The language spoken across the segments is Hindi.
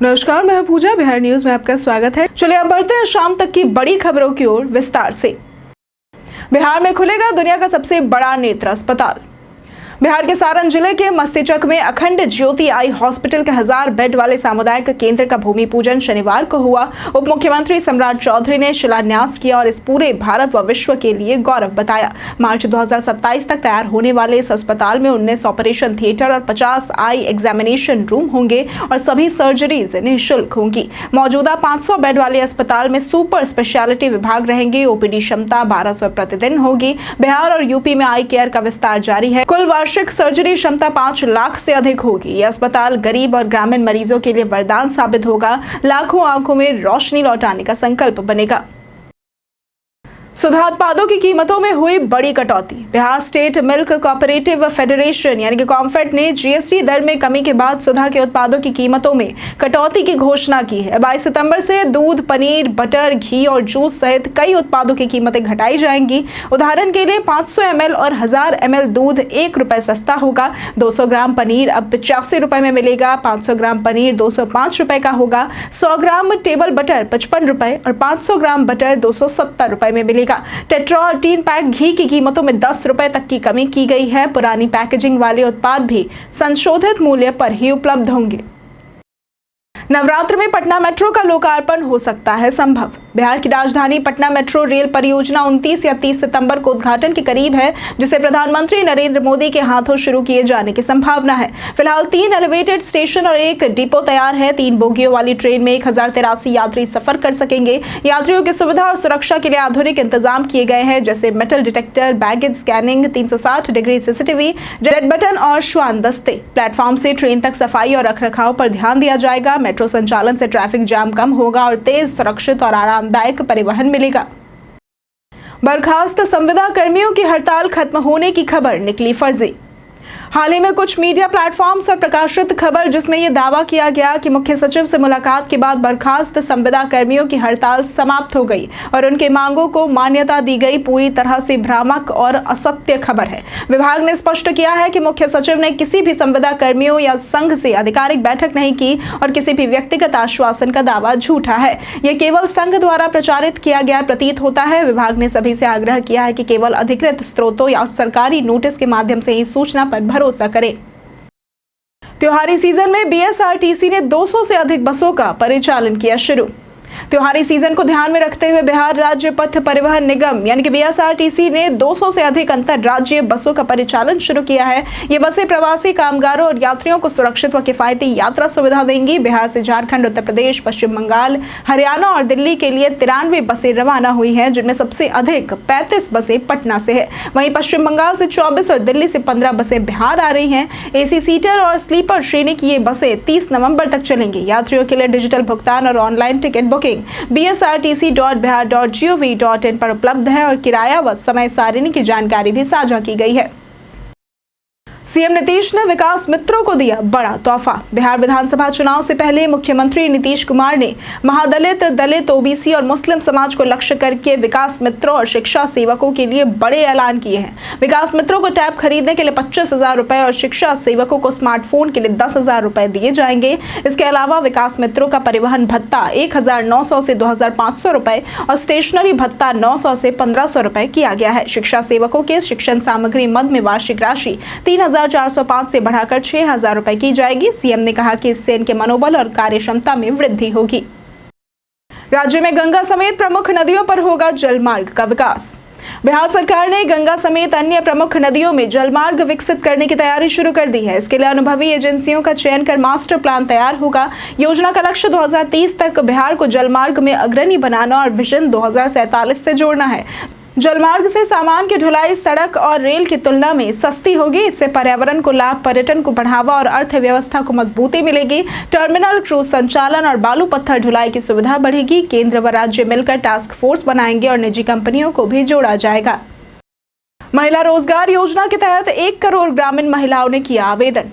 नमस्कार, मैं हूं पूजा। बिहार न्यूज में आपका स्वागत है। चलिए अब बढ़ते हैं शाम तक की बड़ी खबरों की ओर विस्तार से। बिहार में खुलेगा दुनिया का सबसे बड़ा नेत्र अस्पताल। बिहार के सारण जिले के मस्तीचक में अखंड ज्योति आई हॉस्पिटल के 1000 बेड वाले सामुदायिक केंद्र का भूमि पूजन शनिवार को हुआ। उप मुख्यमंत्री सम्राट चौधरी ने शिलान्यास किया और इस पूरे भारत व विश्व के लिए गौरव बताया। मार्च 2027 तक तैयार होने वाले इस अस्पताल में 19 ऑपरेशन थिएटर और 50 आई एग्जामिनेशन रूम होंगे और सभी सर्जरीज निःशुल्क होंगी। मौजूदा 500 बेड वाले अस्पताल में सुपर स्पेशलिटी विभाग रहेंगे। ओपीडी क्षमता 1200 प्रतिदिन होगी। बिहार और यूपी में आई केयर का विस्तार जारी है। कुल वार्षिक सर्जरी क्षमता 5 लाख से अधिक होगी। यह अस्पताल गरीब और ग्रामीण मरीजों के लिए वरदान साबित होगा। लाखों आंखों में रोशनी लौटाने का संकल्प बनेगा। सुधा उत्पादों की कीमतों में हुई बड़ी कटौती। Bihar state milk cooperative federation यानी कि कॉम्फेड ने जीएसटी दर में कमी के बाद सुधा के उत्पादों की कीमतों में कटौती की घोषणा की है। 22 सितंबर से दूध, पनीर, बटर, घी और जूस सहित कई उत्पादों की कीमतें घटाई जाएंगी। उदाहरण के लिए 500 ml और 1000 ml दूध 1 रुपए सस्ता होगा। 200 ग्राम पनीर अब 85 रुपए में मिलेगा। 500 ग्राम पनीर 205 रुपए का होगा। 100 ग्राम टेबल बटर 55 रुपए और 500 ग्राम बटर 270 रुपए में मिलेगा। टेट्रा और 3 पैक घी की कीमतों में 10 रुपए तक की कमी की गई है। पुरानी पैकेजिंग वाले उत्पाद भी संशोधित मूल्य पर ही उपलब्ध होंगे। नवरात्र में पटना मेट्रो का लोकार्पण हो सकता है संभव। बिहार की राजधानी पटना मेट्रो रेल परियोजना 29 या 30 सितंबर को उद्घाटन के करीब है, जिसे प्रधानमंत्री नरेंद्र मोदी के हाथों शुरू किए जाने की संभावना है। फिलहाल 3 एलिवेटेड स्टेशन और 1 डिपो तैयार है। 3 बोगियों वाली ट्रेन में 1083 यात्री सफर कर सकेंगे। यात्रियों की सुविधा और सुरक्षा के लिए आधुनिक इंतजाम किए गए हैं, जैसे metal detector, baggage scanning, 360 degree CCTV, red button और श्वान दस्ते। प्लेटफॉर्म से ट्रेन तक सफाई और रखरखाव पर ध्यान दिया जाएगा। मेट्रो संचालन से ट्रैफिक जाम कम होगा और तेज, सुरक्षित और आरामदायक परिवहन मिलेगा। बर्खास्त संविदा कर्मियों की हड़ताल खत्म होने की खबर निकली फर्जी। हाल ही में कुछ मीडिया प्लेटफॉर्म्स पर प्रकाशित खबर, जिसमें यह दावा किया गया कि मुख्य सचिव से मुलाकात के बाद बर्खास्त संविदा कर्मियों की हड़ताल समाप्त हो गई और उनकी मांगों को मान्यता दी गई, पूरी तरह से भ्रामक और असत्य खबर है। विभाग ने स्पष्ट किया है कि मुख्य सचिव ने किसी भी संविदा कर्मियों या संघ से आधिकारिक बैठक नहीं की और किसी भी व्यक्तिगत आश्वासन का दावा झूठा है। यह केवल संघ द्वारा प्रचारित किया गया प्रतीत होता है। विभाग ने सभी से आग्रह किया है कि केवल अधिकृत स्रोतों या सरकारी नोटिस के माध्यम से ही सूचना पर भरोसा करें। त्योहारी सीजन में बीएसआरटीसी ने 200 से अधिक बसों का परिचालन किया शुरू। त्योहारी सीजन को ध्यान में रखते हुए बिहार राज्य पथ परिवहन निगम यानी कि बीएसआरटीसी ने 200 से अधिक अंतरराज्यीय बसों का परिचालन शुरू किया है। ये बसें प्रवासी कामगारों और यात्रियों को सुरक्षित व किफायती यात्रा सुविधा देंगी। बिहार से झारखंड, उत्तर प्रदेश, पश्चिम बंगाल, हरियाणा और दिल्ली के लिए 93 बसें रवाना हुई हैं, जिनमें सबसे अधिक 35 बसें पटना से है। वहीं पश्चिम बंगाल से 24 और दिल्ली से 15 बसें बिहार आ रही हैं। एसी सीटर और स्लीपर श्रेणी की ये बसें 30 नवंबर तक चलेंगी। यात्रियों के लिए डिजिटल भुगतान और ऑनलाइन टिकट बुकिंग BSRTC.bihar.gov.in पर उपलब्ध है और किराया व समय सारिणी की जानकारी भी साझा की गई है। सीएम नीतीश ने विकास मित्रों को दिया बड़ा तोहफा। बिहार विधानसभा चुनाव से पहले मुख्यमंत्री नीतीश कुमार ने महादलित, दलित, ओबीसी और मुस्लिम समाज को लक्ष्य करके विकास मित्रों और शिक्षा सेवकों के लिए बड़े ऐलान किए हैं। विकास मित्रों को टैब खरीदने के लिए 25,000 रुपए और शिक्षा सेवकों को स्मार्टफोन के लिए 10,000 रुपए दिए जाएंगे। इसके अलावा विकास मित्रों का परिवहन भत्ता 1,900 से 2,500 रुपए और स्टेशनरी भत्ता 900 से 1,500 रुपए किया गया है। शिक्षा सेवकों के शिक्षण सामग्री मद में वार्षिक राशि 3,405 से बढ़ाकर 6,000 रुपए की जाएगी। सीएम ने कहा कि इससे इनके मनोबल और कार्यक्षमता में वृद्धि होगी। राज्य में गंगा समेत प्रमुख नदियों पर होगा जलमार्ग का विकास। बिहार सरकार ने गंगा समेत अन्य प्रमुख नदियों में जलमार्ग विकसित करने की तैयारी शुरू कर दी है। इसके लिए अनुभवी एजेंसियों का चयन कर मास्टर प्लान तैयार होगा। योजना का लक्ष्य 2030 तक बिहार को जलमार्ग में अग्रणी बनाना और विजन 2047 से जोड़ना है। जलमार्ग से सामान की ढुलाई सड़क और रेल की तुलना में सस्ती होगी। इससे पर्यावरण को लाभ, पर्यटन को बढ़ावा और अर्थव्यवस्था को मजबूती मिलेगी। टर्मिनल, क्रूज संचालन और बालू पत्थर ढुलाई की सुविधा बढ़ेगी। केंद्र व राज्य मिलकर टास्क फोर्स बनाएंगे और निजी कंपनियों को भी जोड़ा जाएगा। महिला रोजगार योजना के तहत 1 करोड़ ग्रामीण महिलाओं ने किया आवेदन।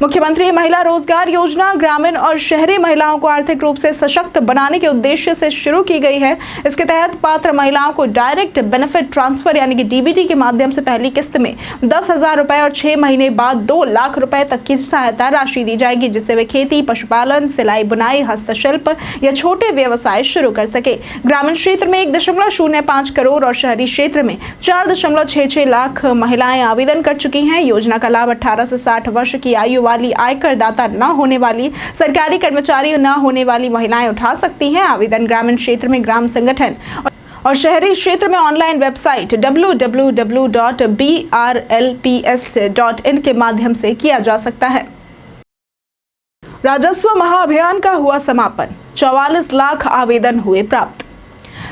मुख्यमंत्री महिला रोजगार योजना ग्रामीण और शहरी महिलाओं को आर्थिक रूप से सशक्त बनाने के उद्देश्य से शुरू की गई है। इसके तहत पात्र महिलाओं को डायरेक्ट बेनिफिट ट्रांसफर यानी कि डीबीटी के माध्यम से पहली किस्त में 10,000 रुपए और 6 महीने बाद 2 लाख रुपए तक की सहायता राशि दी जाएगी, जिससे वे खेती, पशुपालन, सिलाई बुनाई, हस्तशिल्प या छोटे व्यवसाय शुरू कर सके। ग्रामीण क्षेत्र में 1.05 करोड़ और शहरी क्षेत्र में 4.66 लाख महिलाएं आवेदन कर चुकी हैं। योजना का लाभ 18 से 60 वर्ष की आयु वाली, आयकर दाता न होने वाली, सरकारी कर्मचारी न होने वाली महिलाएं उठा सकती हैं। आवेदन ग्रामीण क्षेत्र में ग्राम संगठन और शहरी क्षेत्र में ऑनलाइन वेबसाइट www.brlps.in के माध्यम से किया जा सकता है। राजस्व महाअभियान का हुआ समापन, 44 लाख आवेदन हुए प्राप्त।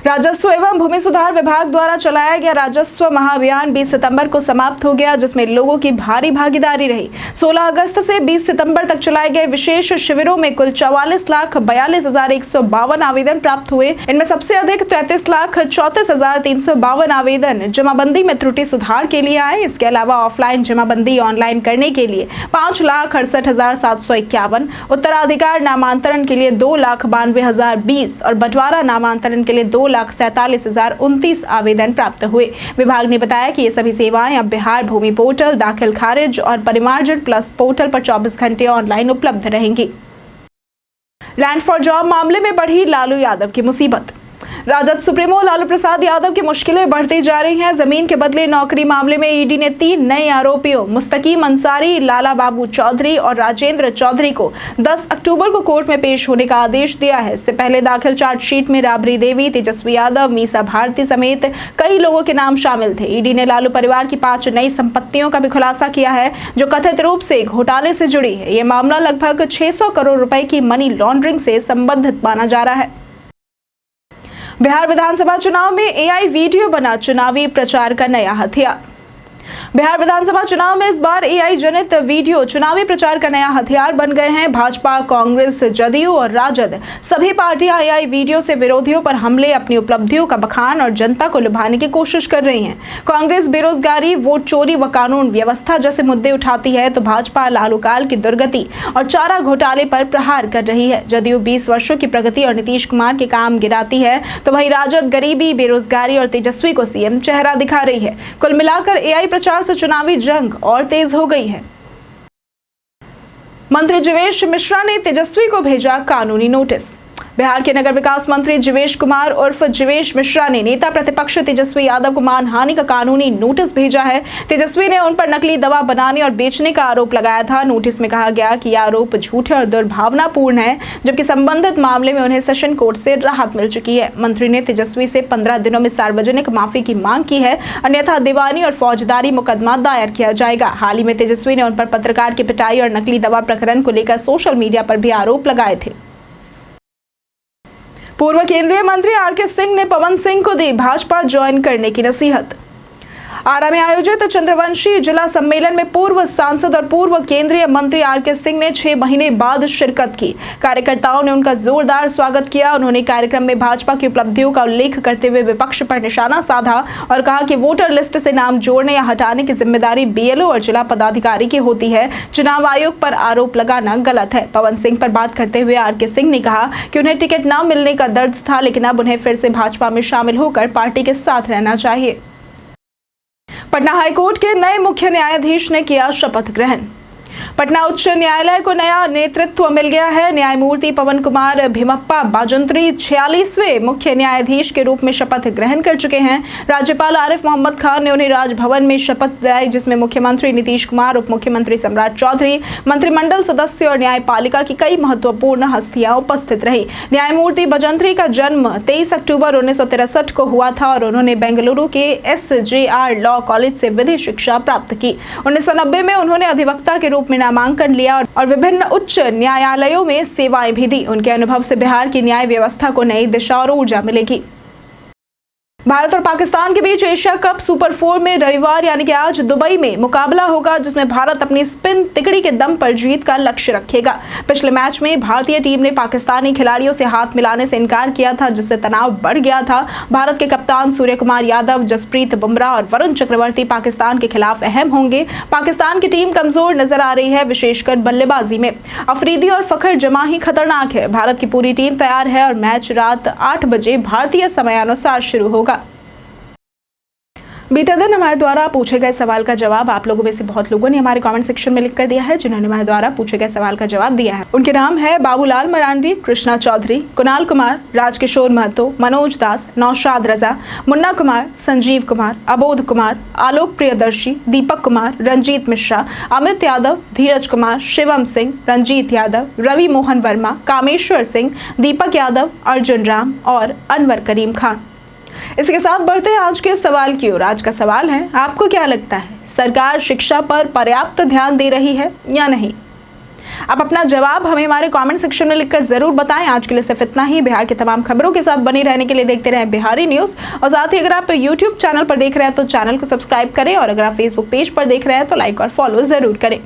राजस्व एवं भूमि सुधार विभाग द्वारा चलाया गया राजस्व महाअभियान 20 सितंबर को समाप्त हो गया, जिसमें लोगों की भारी भागीदारी रही। 16 अगस्त से 20 सितंबर तक चलाए गए विशेष शिविरों में कुल 44,42,152 आवेदन प्राप्त हुए। इनमें सबसे अधिक 33,34,352 आवेदन जमाबंदी में त्रुटि सुधार के लिए आए। इसके अलावा ऑफलाइन जमाबंदी ऑनलाइन करने के लिए 5,68,751, उत्तराधिकार नामांतरण के लिए 2,92,020 और बंटवारा नामांतरण के लिए 2,47,029 आवेदन प्राप्त हुए। विभाग ने बताया कि ये सभी सेवाएं अब बिहार भूमि पोर्टल, दाखिल खारिज और परिमार्जन प्लस पोर्टल पर 24 घंटे ऑनलाइन उपलब्ध रहेंगी। लैंड फॉर जॉब मामले में बढ़ी लालू यादव की मुसीबत। राजद सुप्रीमो लालू प्रसाद यादव की मुश्किलें बढ़ती जा रही हैं। जमीन के बदले नौकरी मामले में ईडी ने 3 नए आरोपियों मुस्तकीम अंसारी, लाला बाबू चौधरी और राजेंद्र चौधरी को 10 अक्टूबर को कोर्ट में पेश होने का आदेश दिया है। इससे पहले दाखिल चार्जशीट में राबड़ी देवी, तेजस्वी यादव, मीसा भारती समेत कई लोगों के नाम शामिल थे। ईडी ने लालू परिवार की 5 नई संपत्तियों का भी खुलासा किया है, जो कथित रूप से घोटाले से जुड़ी है। यह मामला लगभग 600 करोड़ रुपए की मनी लॉन्ड्रिंग से संबंधित माना जा रहा है। बिहार विधानसभा चुनाव में एआई वीडियो बना चुनावी प्रचार का नया हथियार। बिहार विधानसभा चुनाव में इस बार एआई जनित वीडियो चुनावी प्रचार का नया हथियार बन गए हैं। भाजपा, कांग्रेस, जदयू और राजद सभी पार्टियां एआई वीडियो से विरोधियों पर हमले, अपनी उपलब्धियों का बखान और जनता को लुभाने की कोशिश कर रही है। कांग्रेस बेरोजगारी, वोट चोरी व कानून व्यवस्था जैसे मुद्दे उठाती है, तो भाजपा लालू काल की दुर्गति और चारा घोटाले पर प्रहार कर रही है। जदयू 20 वर्षों की प्रगति और नीतीश कुमार के काम गिनाती है, तो वहीं राजद गरीबी, बेरोजगारी और तेजस्वी को सीएम चेहरा दिखा रही है। कुल मिलाकर एआई प्रचार से चुनावी जंग और तेज हो गई है। मंत्री जीवेश मिश्रा ने तेजस्वी को भेजा कानूनी नोटिस। बिहार के नगर विकास मंत्री जीवेश कुमार उर्फ जीवेश मिश्रा ने नेता प्रतिपक्ष तेजस्वी यादव को मानहानि का कानूनी नोटिस भेजा है। तेजस्वी ने उन पर नकली दवा बनाने और बेचने का आरोप लगाया था। नोटिस में कहा गया कि यह आरोप झूठे और दुर्भावनापूर्ण है, जबकि संबंधित मामले में उन्हें सेशन कोर्ट से राहत मिल चुकी है। मंत्री ने तेजस्वी से 15 दिनों में सार्वजनिक माफी की मांग की है, अन्यथा दीवानी और फौजदारी मुकदमा दायर किया जाएगा। हाल ही में तेजस्वी ने उन पर पत्रकार की पिटाई और नकली दवा प्रकरण को लेकर सोशल मीडिया पर भी आरोप लगाए थे। पूर्व केंद्रीय मंत्री आरके सिंह ने पवन सिंह को दी भाजपा ज्वाइन करने की नसीहत। आरा में आयोजित चंद्रवंशी जिला सम्मेलन में पूर्व सांसद और पूर्व केंद्रीय मंत्री आरके सिंह ने 6 महीने बाद शिरकत की। कार्यकर्ताओं ने उनका जोरदार स्वागत किया। उन्होंने कार्यक्रम में भाजपा की उपलब्धियों का उल्लेख करते हुए विपक्ष पर निशाना साधा और कहा कि वोटर लिस्ट से नाम जोड़ने या हटाने की जिम्मेदारी बीएलओ और जिला पदाधिकारी की होती है। चुनाव आयोग पर आरोप लगाना गलत है। पवन सिंह पर बात करते हुए आरके सिंह ने कहा कि उन्हें टिकट न मिलने का दर्द था, लेकिन अब उन्हें फिर से भाजपा में शामिल होकर पार्टी के साथ रहना चाहिए। पटना हाईकोर्ट के नए मुख्य न्यायाधीश ने किया शपथ ग्रहण। पटना उच्च न्यायालय को नया नेतृत्व मिल गया है। न्यायमूर्ति पवन कुमार भीमप्पा बाजंत्री 46वें मुख्य न्यायाधीश के रूप में शपथ ग्रहण कर चुके हैं। राज्यपाल आरिफ मोहम्मद खान ने उन्हें राजभवन में शपथ दिलाई, जिसमें मुख्यमंत्री नीतीश कुमार, उप मुख्यमंत्री सम्राट चौधरी, मंत्रिमंडल सदस्य और न्यायपालिका की कई महत्वपूर्ण हस्तियां उपस्थित रही। न्यायमूर्ति बाजंत्री का जन्म 23 अक्टूबर 1963 को हुआ था और उन्होंने बेंगलुरु के SJR लॉ कॉलेज से विधि शिक्षा प्राप्त की। 1990 में उन्होंने अधिवक्ता के रूप में नामांकन लिया और विभिन्न उच्च न्यायालयों में सेवाएं भी दी। उनके अनुभव से बिहार की न्याय व्यवस्था को नई दिशा और ऊर्जा मिलेगी। भारत और पाकिस्तान के बीच एशिया कप सुपर 4 में रविवार यानी कि आज दुबई में मुकाबला होगा, जिसमें भारत अपनी स्पिन तिकड़ी के दम पर जीत का लक्ष्य रखेगा। पिछले मैच में भारतीय टीम ने पाकिस्तानी खिलाड़ियों से हाथ मिलाने से इनकार किया था, जिससे तनाव बढ़ गया था। भारत के कप्तान सूर्य कुमार यादव, जसप्रीत बुमराह और वरुण चक्रवर्ती पाकिस्तान के खिलाफ अहम होंगे। पाकिस्तान की टीम कमजोर नजर आ रही है, विशेषकर बल्लेबाजी में। अफरीदी और फखर जमाही खतरनाक है। भारत की पूरी टीम तैयार है और मैच रात 8 बजे भारतीय समयानुसार शुरू होगा। बीते दिन हमारे द्वारा पूछे गए सवाल का जवाब आप लोगों में से बहुत लोगों ने हमारे कमेंट सेक्शन में लिख कर दिया है। जिन्होंने हमारे द्वारा पूछे गए सवाल का जवाब दिया है उनके नाम है बाबूलाल मरांडी, कृष्णा चौधरी, कुणाल कुमार, राजकिशोर महतो, मनोज दास, नौशाद रजा, मुन्ना कुमार, संजीव कुमार, अबोध कुमार, आलोक प्रियदर्शी, दीपक कुमार, रंजीत मिश्रा, अमित यादव, धीरज कुमार, शिवम सिंह, रंजीत यादव, रवि मोहन वर्मा, कामेश्वर सिंह, दीपक यादव, अर्जुन राम और अनवर करीम खान। इसके साथ बढ़ते हैं आज के सवाल की ओर। आज का सवाल है, आपको क्या लगता है सरकार शिक्षा पर पर्याप्त ध्यान दे रही है या नहीं? आप अपना जवाब हमें हमारे कमेंट सेक्शन में लिखकर जरूर बताएं। आज के लिए सिर्फ इतना ही। बिहार की तमाम खबरों के साथ बने रहने के लिए देखते रहें बिहारी न्यूज। और साथ ही अगर आप यूट्यूब चैनल पर देख रहे हैं तो चैनल को सब्सक्राइब करें, और अगर आप फेसबुक पेज पर देख रहे हैं तो लाइक और फॉलो जरूर करें।